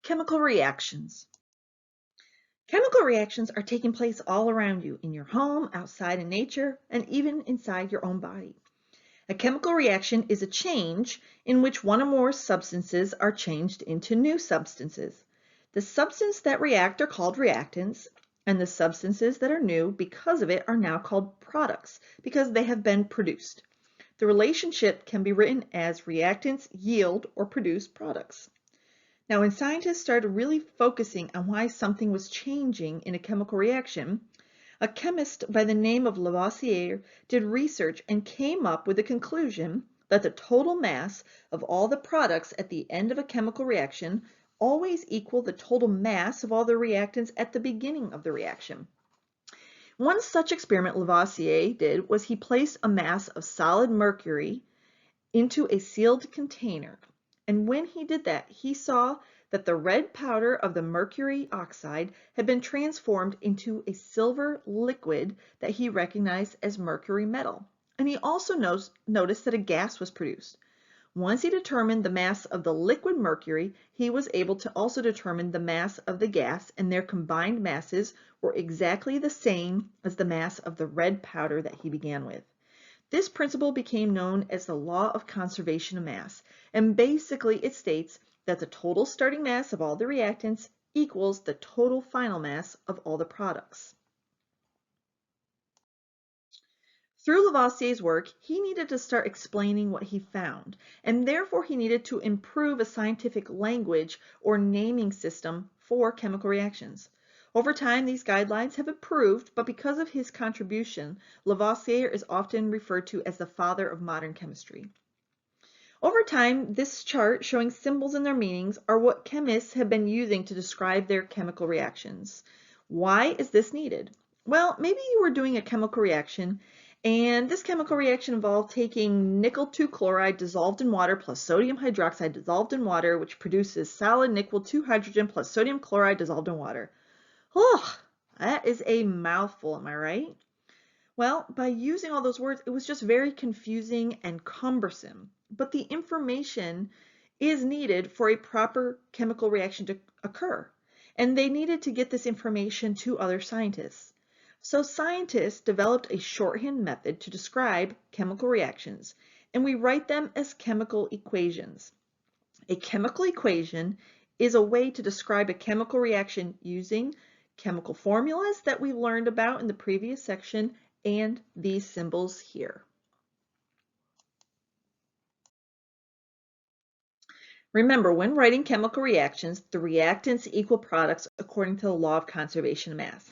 Chemical reactions. Chemical reactions are taking place all around you, in your home, outside in nature, and even inside your own body. A chemical reaction is a change in which one or more substances are changed into new substances. The substances that react are called reactants, and the substances that are new because of it are now called products because they have been produced. The relationship can be written as reactants yield or produce products. Now, when scientists started really focusing on why something was changing in a chemical reaction, a chemist by the name of Lavoisier did research and came up with the conclusion that the total mass of all the products at the end of a chemical reaction always equal the total mass of all the reactants at the beginning of the reaction. One such experiment Lavoisier did was he placed a mass of solid mercury into a sealed container. And when he did that, he saw that the red powder of the mercury oxide had been transformed into a silver liquid that he recognized as mercury metal. And he also noticed that a gas was produced. Once he determined the mass of the liquid mercury, he was able to also determine the mass of the gas, and their combined masses were exactly the same as the mass of the red powder that he began with. This principle became known as the law of conservation of mass, and basically it states that the total starting mass of all the reactants equals the total final mass of all the products. Through Lavoisier's work, he needed to start explaining what he found, and therefore he needed to improve a scientific language or naming system for chemical reactions. Over time, these guidelines have improved, but because of his contribution, Lavoisier is often referred to as the father of modern chemistry. Over time, this chart showing symbols and their meanings are what chemists have been using to describe their chemical reactions. Why is this needed? Well, maybe you were doing a chemical reaction, and this chemical reaction involved taking nickel 2 chloride dissolved in water plus sodium hydroxide dissolved in water, which produces solid nickel 2 hydrogen plus sodium chloride dissolved in water. Oh, that is a mouthful, am I right? Well, by using all those words, it was just very confusing and cumbersome. But the information is needed for a proper chemical reaction to occur. And they needed to get this information to other scientists. So scientists developed a shorthand method to describe chemical reactions, and we write them as chemical equations. A chemical equation is a way to describe a chemical reaction using chemical formulas that we learned about in the previous section and these symbols here. Remember, when writing chemical reactions, the reactants equal products according to the law of conservation of mass.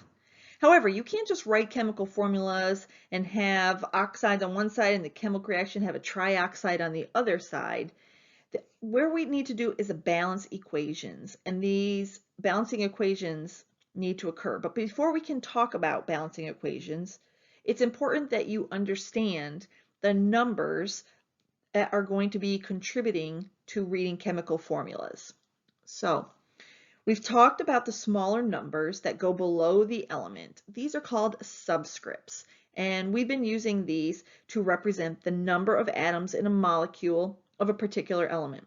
However, you can't just write chemical formulas and have oxides on one side and the chemical reaction have a trioxide on the other side. Where we need to do is a balance equations, and these balancing equations need to occur. But before we can talk about balancing equations, it's important that you understand the numbers that are going to be contributing to reading chemical formulas. So we've talked about the smaller numbers that go below the element. These are called subscripts, and we've been using these to represent the number of atoms in a molecule of a particular element.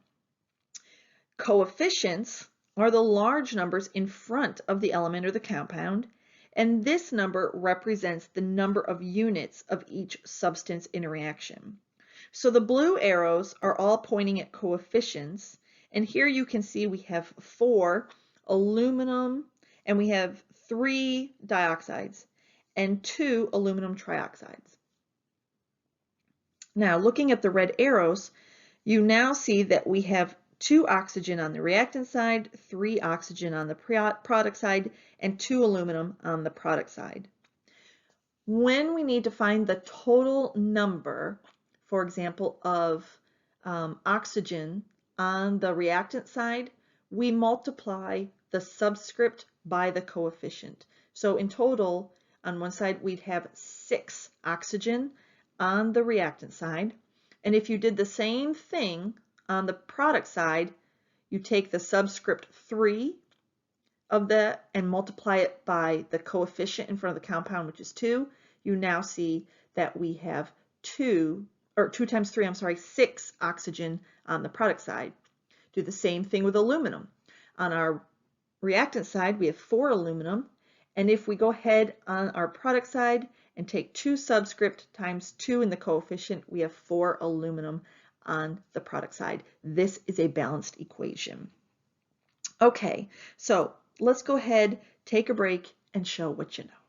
Coefficients are the large numbers in front of the element or the compound, and this number represents the number of units of each substance in a reaction. So the blue arrows are all pointing at coefficients, and here you can see we have 4 aluminum, and we have 3 dioxides and 2 aluminum trioxides. Now, looking at the red arrows, you now see that we have 2 oxygen on the reactant side, 3 oxygen on the product side, and 2 aluminum on the product side. When we need to find the total number, for example, of oxygen on the reactant side, we multiply the subscript by the coefficient. So in total, on one side, we'd have 6 oxygen on the reactant side. And if you did the same thing on the product side, you take the subscript 3 of that and multiply it by the coefficient in front of the compound, which is 2. You now see that we have 2 times 3, 6 oxygen on the product side. Do the same thing with aluminum. On our reactant side, we have 4 aluminum. And if we go ahead on our product side and take 2 subscript times 2 in the coefficient, we have 4 aluminum on the product side. This is a balanced equation. Okay, so let's go ahead, take a break, and show what you know.